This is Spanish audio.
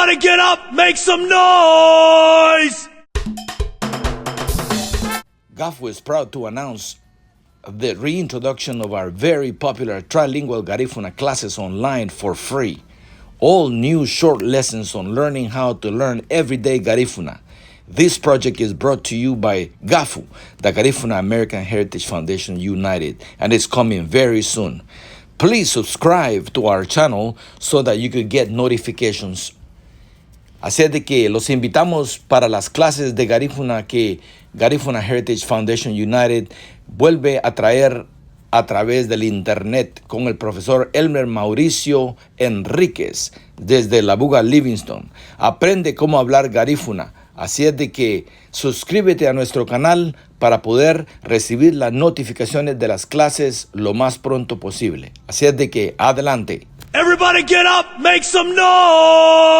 Everybody get up, make some noise! GAFU is proud to announce the reintroduction of our very popular trilingual Garifuna classes online for free. All new short lessons on learning how to learn everyday Garifuna. This project is brought to you by GAFU, the Garifuna American Heritage Foundation United, and it's coming very soon. Please subscribe to our channel so that you could get notifications. Así es de que los invitamos para las clases de Garifuna que Garifuna Heritage Foundation United vuelve a traer a través del internet con el profesor Elmer Mauricio Enríquez desde la Buga Livingston. Aprende cómo hablar Garifuna. Así es de que suscríbete a nuestro canal para poder recibir las notificaciones de las clases lo más pronto posible. Así es de que adelante. Everybody get up, make some noise!